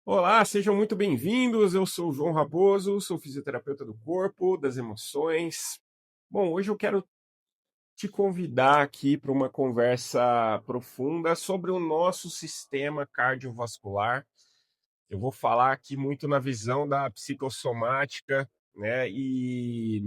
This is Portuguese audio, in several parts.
Olá, sejam muito bem-vindos. Eu sou o João Raposo, sou fisioterapeuta do corpo, das emoções. Bom, hoje eu quero te convidar aqui para uma conversa profunda sobre o nosso sistema cardiovascular. Eu vou falar aqui muito na visão da psicossomática, né? E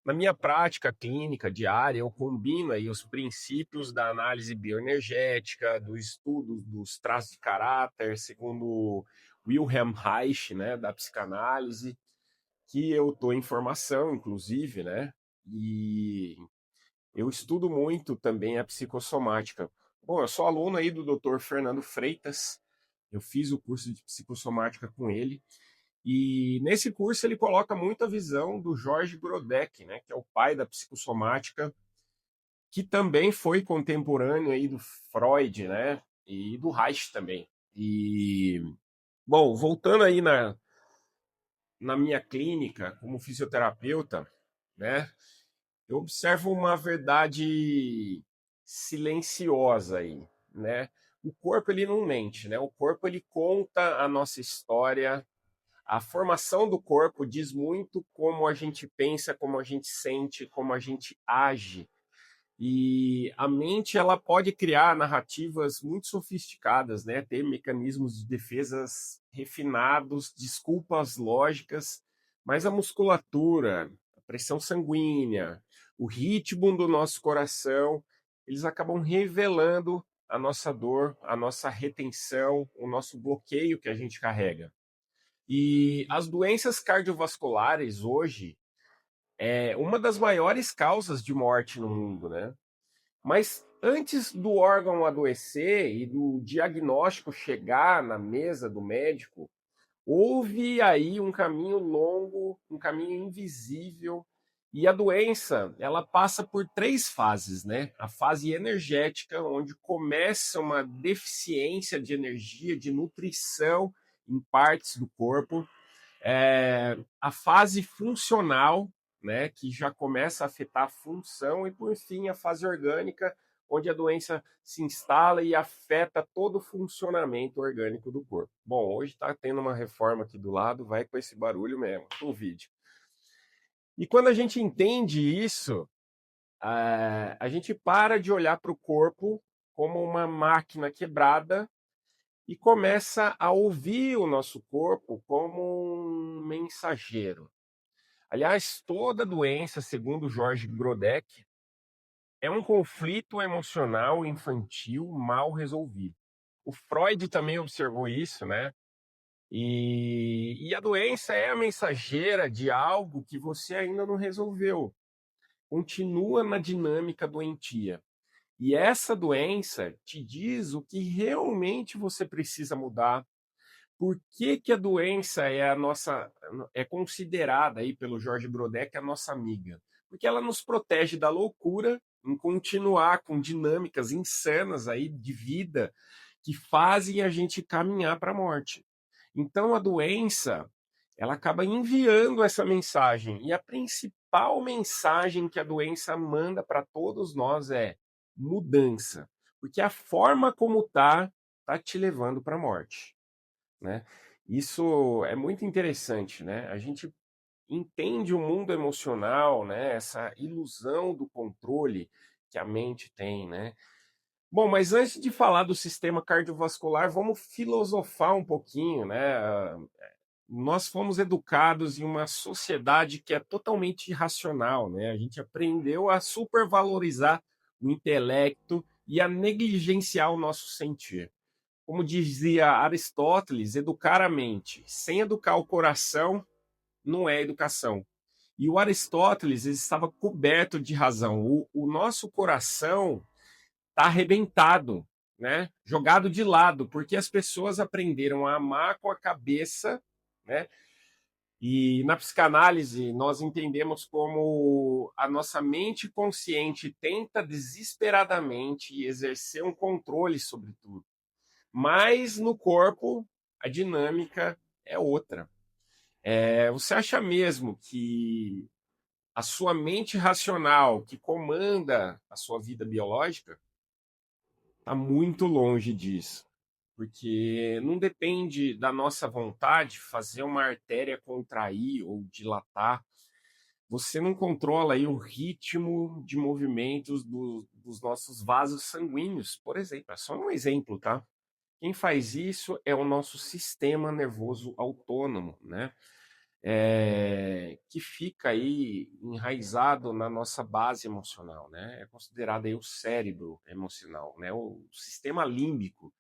na minha prática clínica diária, eu combino aí os princípios da análise bioenergética, do estudo dos traços de caráter, segundo Wilhelm Reich, né, da psicanálise, que eu estou em formação, inclusive, né, e eu estudo muito também a psicossomática. Bom, eu sou aluno aí do Dr. Fernando Freitas, eu fiz o curso de psicossomática com ele, e nesse curso ele coloca muito a visão do George Grodeck, né, que é o pai da psicossomática, que também foi contemporâneo aí do Freud, né, e do Reich também. E bom, voltando aí na minha clínica como fisioterapeuta, né, eu observo uma verdade silenciosa aí, né? O corpo ele não mente, né? O corpo ele conta a nossa história. A formação do corpo diz muito como a gente pensa, como a gente sente, como a gente age. E a mente ela pode criar narrativas muito sofisticadas, né? Ter mecanismos de defesas refinados, desculpas lógicas, mas a musculatura, a pressão sanguínea, o ritmo do nosso coração, eles acabam revelando a nossa dor, a nossa retenção, o nosso bloqueio que a gente carrega. E as doenças cardiovasculares hoje é uma das maiores causas de morte no mundo, né? Mas antes do órgão adoecer e do diagnóstico chegar na mesa do médico, houve aí um caminho longo, um caminho invisível, e a doença, ela passa por três fases, né? A fase energética, onde começa uma deficiência de energia, de nutrição em partes do corpo, a fase funcional, né, que já começa a afetar a função, e por fim a fase orgânica, onde a doença se instala e afeta todo o funcionamento orgânico do corpo. Bom, hoje está tendo uma reforma aqui do lado, vai com esse barulho mesmo, o vídeo. E quando a gente entende isso, a gente para de olhar para o corpo como uma máquina quebrada e começa a ouvir o nosso corpo como um mensageiro. Aliás, toda doença, segundo Jorge Grodeck, é um conflito emocional infantil mal resolvido. O Freud também observou isso, né? E a doença é a mensageira de algo que você ainda não resolveu. Continua na dinâmica doentia. E essa doença te diz o que realmente você precisa mudar. Por que, que a doença é considerada aí pelo Jorge Brodeck a nossa amiga? Porque ela nos protege da loucura em continuar com dinâmicas insanas aí de vida que fazem a gente caminhar para a morte. Então a doença, ela acaba enviando essa mensagem, e a principal mensagem que a doença manda para todos nós é mudança, porque a forma como tá te levando para a morte, né? Isso é muito interessante, né? A gente entende o mundo emocional, né? Essa ilusão do controle que a mente tem, né? Bom, mas antes de falar do sistema cardiovascular, vamos filosofar um pouquinho, né? Nós fomos educados em uma sociedade que é totalmente irracional, né? A gente aprendeu a supervalorizar o intelecto e a negligenciar o nosso sentir. Como dizia Aristóteles, educar a mente sem educar o coração não é educação. E o Aristóteles estava coberto de razão. O nosso coração está arrebentado, né? Jogado de lado, porque as pessoas aprenderam a amar com a cabeça, né? E na psicanálise nós entendemos como a nossa mente consciente tenta desesperadamente exercer um controle sobre tudo. Mas no corpo, a dinâmica é outra. Você acha mesmo que a sua mente racional, que comanda a sua vida biológica, está muito longe disso. porque não depende da nossa vontade fazer uma artéria contrair ou dilatar. Você não controla aí o ritmo de movimentos dos nossos vasos sanguíneos, por exemplo. É só um exemplo, tá? Quem faz isso é o nosso sistema nervoso autônomo, né? Que fica aí enraizado na nossa base emocional, né? É considerado aí o cérebro emocional, né? O sistema límbico,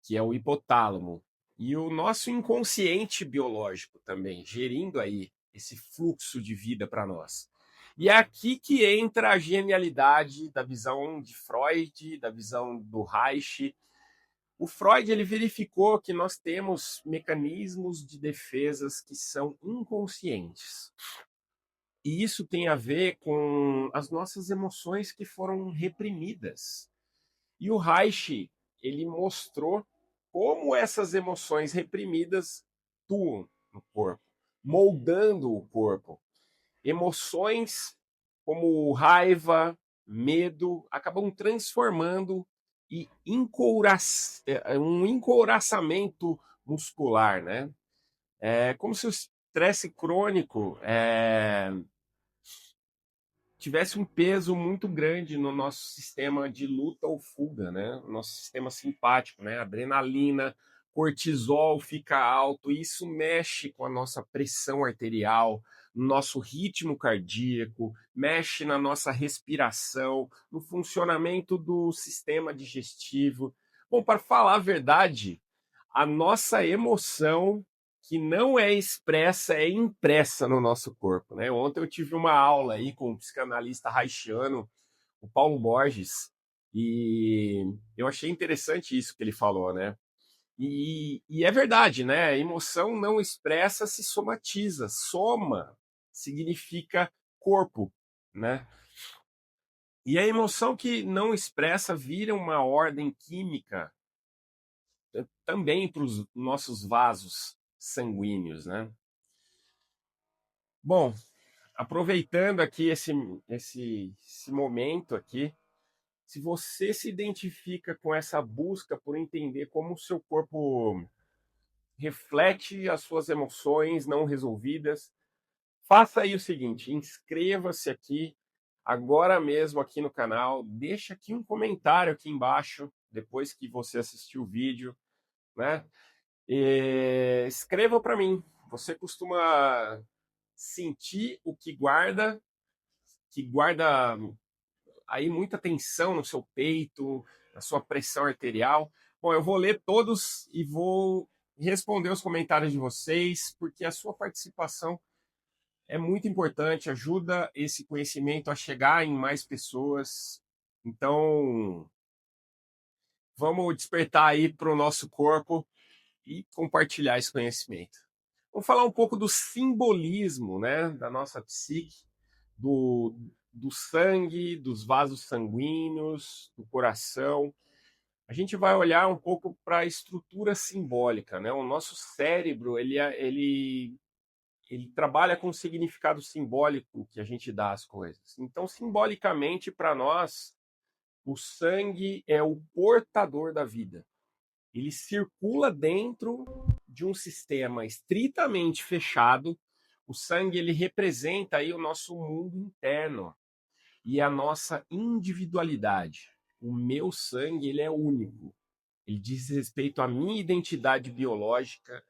que é o hipotálamo, e o nosso inconsciente biológico também, gerindo aí esse fluxo de vida para nós. E é aqui que entra a genialidade da visão de Freud, da visão do Reich. O Freud ele verificou que nós temos mecanismos de defesas que são inconscientes. E isso tem a ver com as nossas emoções que foram reprimidas. E o Reich, ele mostrou como essas emoções reprimidas atuam no corpo, moldando o corpo. Emoções como raiva, medo, acabam transformando e um encouraçamento muscular, né? É como se o estresse crônico tivesse um peso muito grande no nosso sistema de luta ou fuga, né? Nosso sistema simpático, né? Adrenalina, cortisol fica alto, e isso mexe com a nossa pressão arterial, no nosso ritmo cardíaco, mexe na nossa respiração, no funcionamento do sistema digestivo. Bom, para falar a verdade, a nossa emoção que não é expressa, é impressa no nosso corpo, né? Ontem eu tive uma aula aí com um psicanalista haitiano, o Paulo Borges, e eu achei interessante isso que ele falou, né? E é verdade, né? A emoção não expressa se somatiza. Soma significa corpo, né? E a emoção que não expressa vira uma ordem química também para os nossos vasos sanguíneos, né? Bom, aproveitando aqui esse momento aqui, se você se identifica com essa busca por entender como o seu corpo reflete as suas emoções não resolvidas, faça aí o seguinte: inscreva-se aqui agora mesmo aqui no canal, deixa aqui um comentário aqui embaixo depois que você assistiu o vídeo, né? Escreva para mim. Você costuma sentir o que guarda aí muita tensão no seu peito, na sua pressão arterial? Bom, eu vou ler todos e vou responder os comentários de vocês, porque a sua participação é muito importante, ajuda esse conhecimento a chegar em mais pessoas. Então, vamos despertar aí para o nosso corpo e compartilhar esse conhecimento. Vamos falar um pouco do simbolismo, né, da nossa psique, do sangue, dos vasos sanguíneos, do coração. A gente vai olhar um pouco para a estrutura simbólica, né? O nosso cérebro, ele trabalha com o significado simbólico que a gente dá às coisas. Então, simbolicamente, para nós, o sangue é o portador da vida. Ele circula dentro de um sistema estritamente fechado. O sangue ele representa aí o nosso mundo interno e a nossa individualidade. O meu sangue ele é único. Ele diz respeito à minha identidade biológica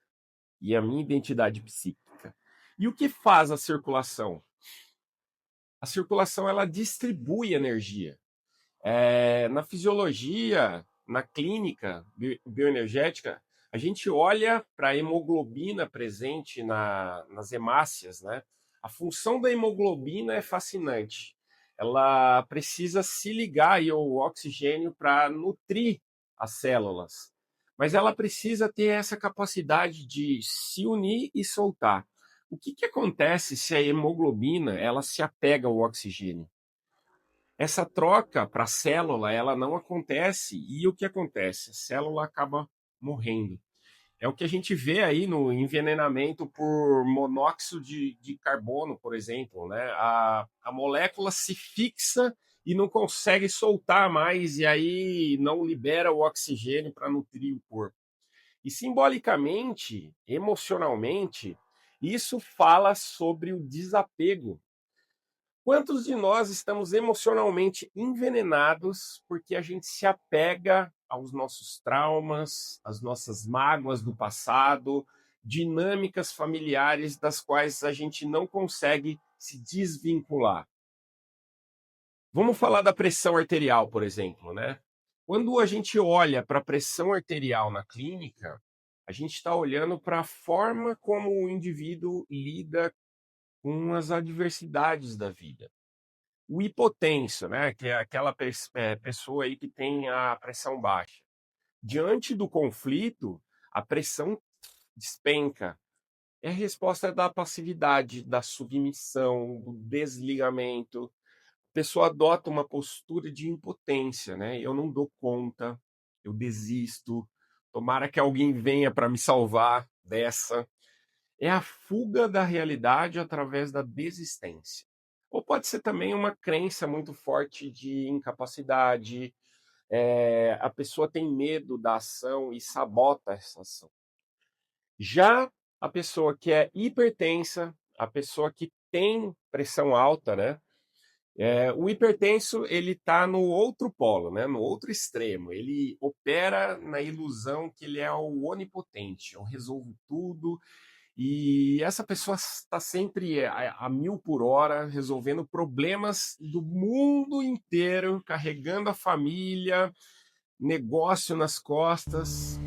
e à minha identidade psíquica. E o que faz a circulação? A circulação ela distribui energia. Na fisiologia, na clínica bioenergética, a gente olha para a hemoglobina presente nas hemácias, né? A função da hemoglobina é fascinante. Ela precisa se ligar aí ao oxigênio para nutrir as células, mas ela precisa ter essa capacidade de se unir e soltar. O que acontece se a hemoglobina ela se apega ao oxigênio? Essa troca para a célula, ela não acontece. E o que acontece? A célula acaba morrendo. É o que a gente vê aí no envenenamento por monóxido de carbono, por exemplo, né? A molécula se fixa e não consegue soltar mais, e aí não libera o oxigênio para nutrir o corpo. E simbolicamente, emocionalmente, isso fala sobre o desapego. Quantos de nós estamos emocionalmente envenenados porque a gente se apega aos nossos traumas, às nossas mágoas do passado, dinâmicas familiares das quais a gente não consegue se desvincular? Vamos falar da pressão arterial, por exemplo, né? Quando a gente olha para a pressão arterial na clínica, a gente está olhando para a forma como o indivíduo lida com as adversidades da vida. O hipotenso, né, que é aquela pessoa aí que tem a pressão baixa. Diante do conflito, a pressão despenca. É a resposta da passividade, da submissão, do desligamento. A pessoa adota uma postura de impotência, né? Eu não dou conta, eu desisto. Tomara que alguém venha para me salvar dessa. É a fuga da realidade através da desistência. Ou pode ser também uma crença muito forte de incapacidade. A pessoa tem medo da ação e sabota essa ação. Já a pessoa que é hipertensa, a pessoa que tem pressão alta, né? O hipertenso ele está no outro polo, né? No outro extremo. Ele opera na ilusão que ele é o onipotente, eu resolvo tudo, e essa pessoa está sempre a 1000 por hora, resolvendo problemas do mundo inteiro, carregando a família, negócio nas costas.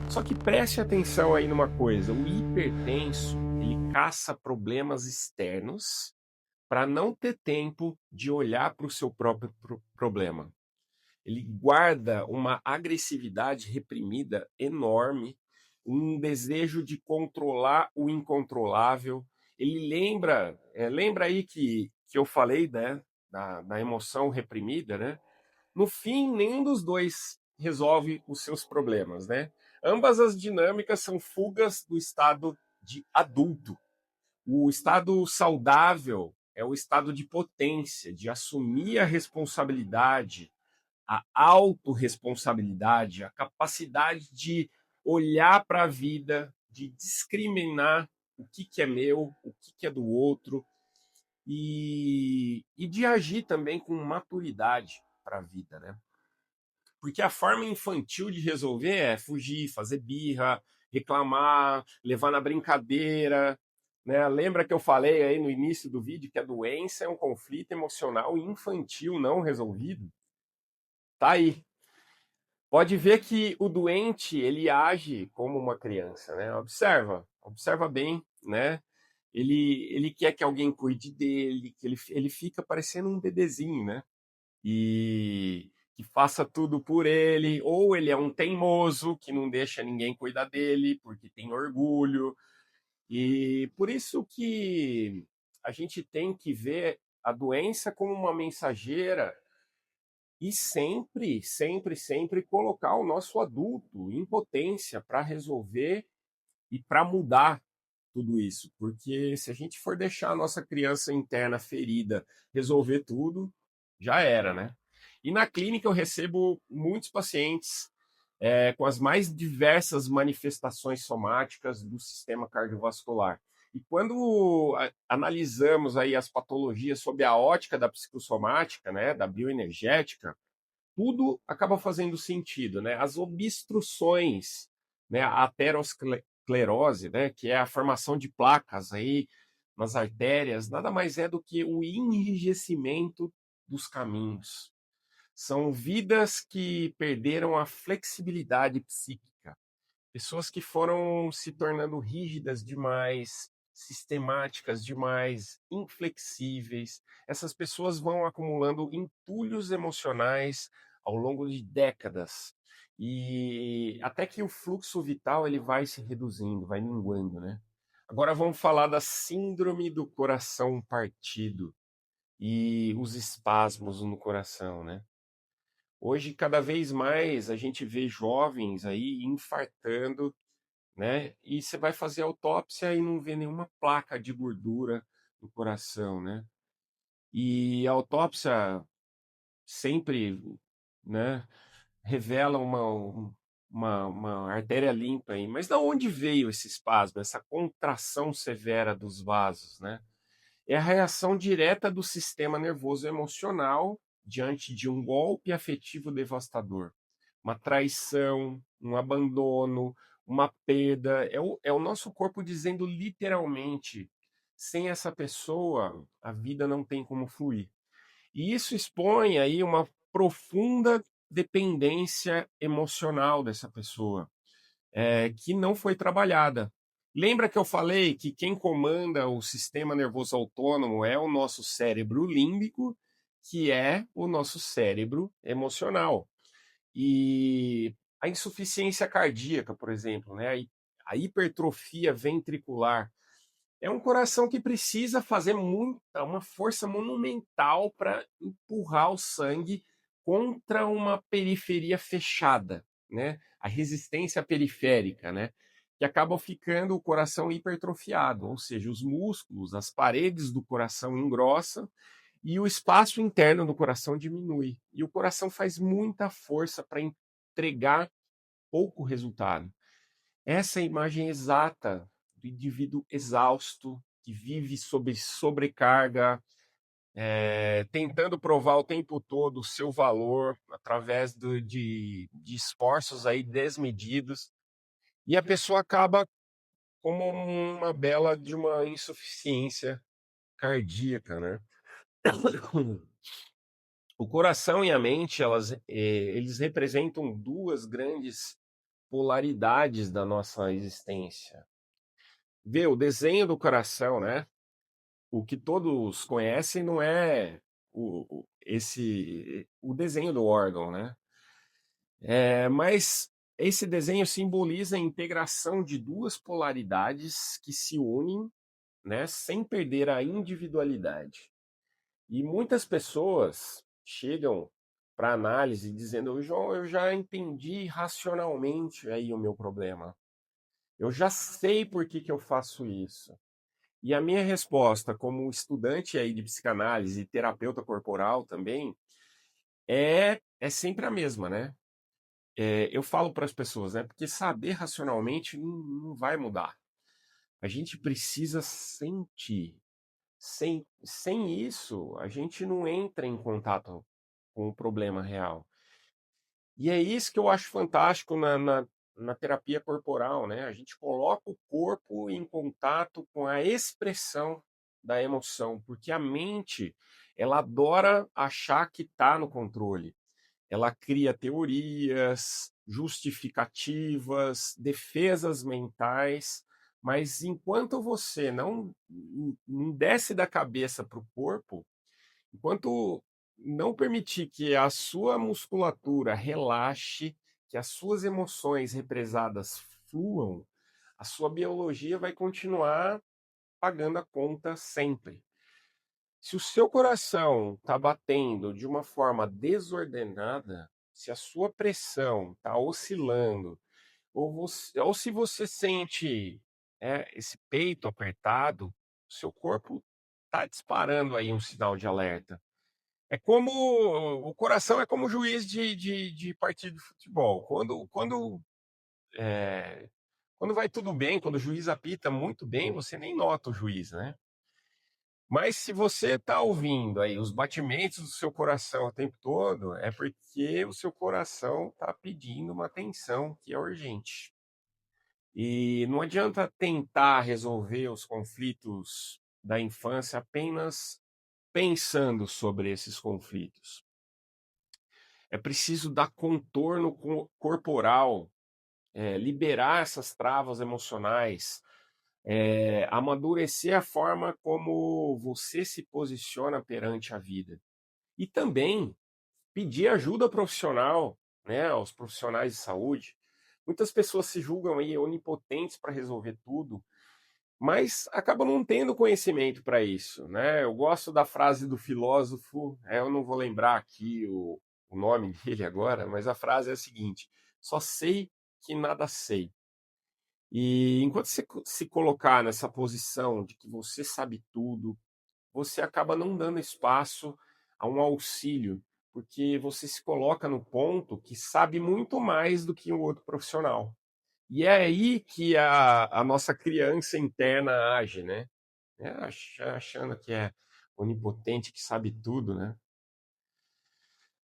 Só que preste atenção aí numa coisa: o hipertenso ele caça problemas externos para não ter tempo de olhar para o seu próprio problema. Ele guarda uma agressividade reprimida enorme, um desejo de controlar o incontrolável. Ele lembra aí que eu falei, né, da emoção reprimida, né? No fim, nenhum dos dois resolve os seus problemas, né? Ambas as dinâmicas são fugas do estado de adulto. O estado saudável é o estado de potência, de assumir a responsabilidade, a autorresponsabilidade, a capacidade de olhar para a vida, de discriminar o que é meu, o que é do outro, e de agir também com maturidade para a vida, né? Porque a forma infantil de resolver é fugir, fazer birra, reclamar, levar na brincadeira, né? Lembra que eu falei aí no início do vídeo que a doença é um conflito emocional infantil não resolvido? Tá aí. Pode ver que o doente ele age como uma criança, né? Observa bem, né? Ele quer que alguém cuide dele, que ele fica parecendo um bebezinho, né? E que faça tudo por ele, ou ele é um teimoso que não deixa ninguém cuidar dele porque tem orgulho. E por isso que a gente tem que ver a doença como uma mensageira e sempre colocar o nosso adulto em potência para resolver e para mudar tudo isso. Porque se a gente for deixar a nossa criança interna ferida resolver tudo, já era, né? E na clínica eu recebo muitos pacientes com as mais diversas manifestações somáticas do sistema cardiovascular. E quando analisamos aí as patologias sob a ótica da psicossomática, né, da bioenergética, tudo acaba fazendo sentido, né? As obstruções, né, a aterosclerose, né, que é a formação de placas aí nas artérias, nada mais é do que o enrijecimento dos caminhos. São vidas que perderam a flexibilidade psíquica, pessoas que foram se tornando rígidas demais, sistemáticas demais, inflexíveis. Essas pessoas vão acumulando entulhos emocionais ao longo de décadas. E até que o fluxo vital ele vai se reduzindo, vai minguando, né? Agora vamos falar da síndrome do coração partido e os espasmos no coração, né? Hoje, cada vez mais, a gente vê jovens aí infartando, né? E você vai fazer autópsia e não vê nenhuma placa de gordura no coração, né? E a autópsia sempre, né, revela uma artéria limpa aí. Mas da onde veio esse espasmo, essa contração severa dos vasos, né? É a reação direta do sistema nervoso emocional diante de um golpe afetivo devastador. Uma traição, um abandono, uma perda. É o nosso corpo dizendo literalmente: sem essa pessoa, a vida não tem como fluir. E isso expõe aí uma profunda dependência emocional dessa pessoa, que não foi trabalhada. Lembra que eu falei que quem comanda o sistema nervoso autônomo é o nosso cérebro límbico, que é o nosso cérebro emocional. E a insuficiência cardíaca, por exemplo, né? A hipertrofia ventricular, é um coração que precisa fazer uma força monumental para empurrar o sangue contra uma periferia fechada, né? A resistência periférica, né? Que acaba ficando o coração hipertrofiado, ou seja, os músculos, as paredes do coração engrossam e o espaço interno do coração diminui. E o coração faz muita força para entregar pouco resultado. Essa é a imagem exata do indivíduo exausto, que vive sob sobrecarga, tentando provar o tempo todo o seu valor através de esforços aí desmedidos, e a pessoa acaba como uma bela de uma insuficiência cardíaca, né? O coração e a mente, eles representam duas grandes polaridades da nossa existência. Vê, o desenho do coração, né? O que todos conhecem não é o desenho do órgão, né? Mas esse desenho simboliza a integração de duas polaridades que se unem, né, sem perder a individualidade. E muitas pessoas chegam para análise dizendo: João, eu já entendi racionalmente aí o meu problema. Eu já sei por que eu faço isso. E a minha resposta, como estudante aí de psicanálise e terapeuta corporal também, é sempre a mesma, né? Eu falo para as pessoas, né? Porque saber racionalmente não vai mudar. A gente precisa sentir. Sem isso, a gente não entra em contato com o problema real. E é isso que eu acho fantástico na terapia corporal, né? A gente coloca o corpo em contato com a expressão da emoção, porque a mente, ela adora achar que está no controle. Ela cria teorias, justificativas, defesas mentais, mas enquanto você não desce da cabeça para o corpo, enquanto não permitir que a sua musculatura relaxe, que as suas emoções represadas fluam, a sua biologia vai continuar pagando a conta sempre. Se o seu coração está batendo de uma forma desordenada, se a sua pressão está oscilando, ou se você sente esse peito apertado, o seu corpo está disparando aí um sinal de alerta. É como o coração é como juiz de partida de futebol. Quando vai tudo bem, quando o juiz apita muito bem, você nem nota o juiz, né? Mas se você está ouvindo aí os batimentos do seu coração o tempo todo, é porque o seu coração está pedindo uma atenção que é urgente. E não adianta tentar resolver os conflitos da infância apenas pensando sobre esses conflitos. É preciso dar contorno corporal, liberar essas travas emocionais, amadurecer a forma como você se posiciona perante a vida. E também pedir ajuda profissional, né, aos profissionais de saúde. Muitas pessoas se julgam aí onipotentes para resolver tudo, mas acabam não tendo conhecimento para isso, né? Eu gosto da frase do filósofo, eu não vou lembrar aqui o nome dele agora, mas a frase é a seguinte: só sei que nada sei. E enquanto você se colocar nessa posição de que você sabe tudo, você acaba não dando espaço a um auxílio, porque você se coloca no ponto que sabe muito mais do que o outro profissional. E é aí que a nossa criança interna age, né? Achando que é onipotente, que sabe tudo, né?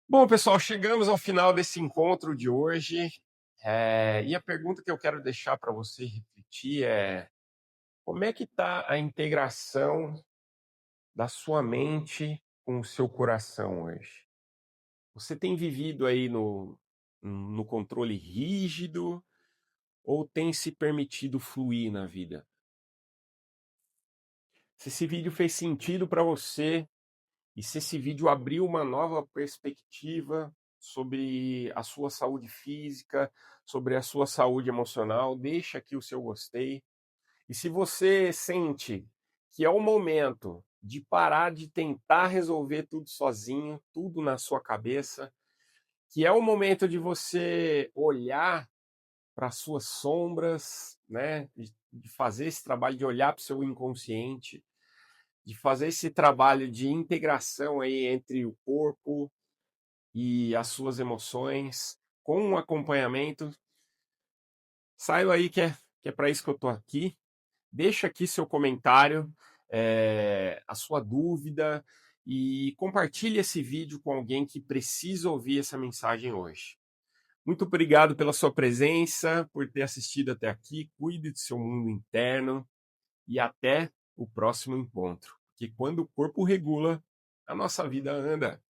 Bom, pessoal, chegamos ao final desse encontro de hoje. E a pergunta que eu quero deixar para você refletir é: como é que está a integração da sua mente com o seu coração hoje? Você tem vivido aí no controle rígido ou tem se permitido fluir na vida? Se esse vídeo fez sentido para você e se esse vídeo abriu uma nova perspectiva sobre a sua saúde física, sobre a sua saúde emocional, deixa aqui o seu gostei. E se você sente que é o momento de parar de tentar resolver tudo sozinho, tudo na sua cabeça, que é o momento de você olhar para as suas sombras, né? De fazer esse trabalho de olhar para o seu inconsciente, de fazer esse trabalho de integração aí entre o corpo e as suas emoções, com um acompanhamento. Saiba aí que é para isso que eu estou aqui. Deixa aqui seu comentário, a sua dúvida e compartilhe esse vídeo com alguém que precisa ouvir essa mensagem hoje. Muito obrigado pela sua presença, por ter assistido até aqui. Cuide do seu mundo interno e até o próximo encontro. Porque quando o corpo regula, a nossa vida anda.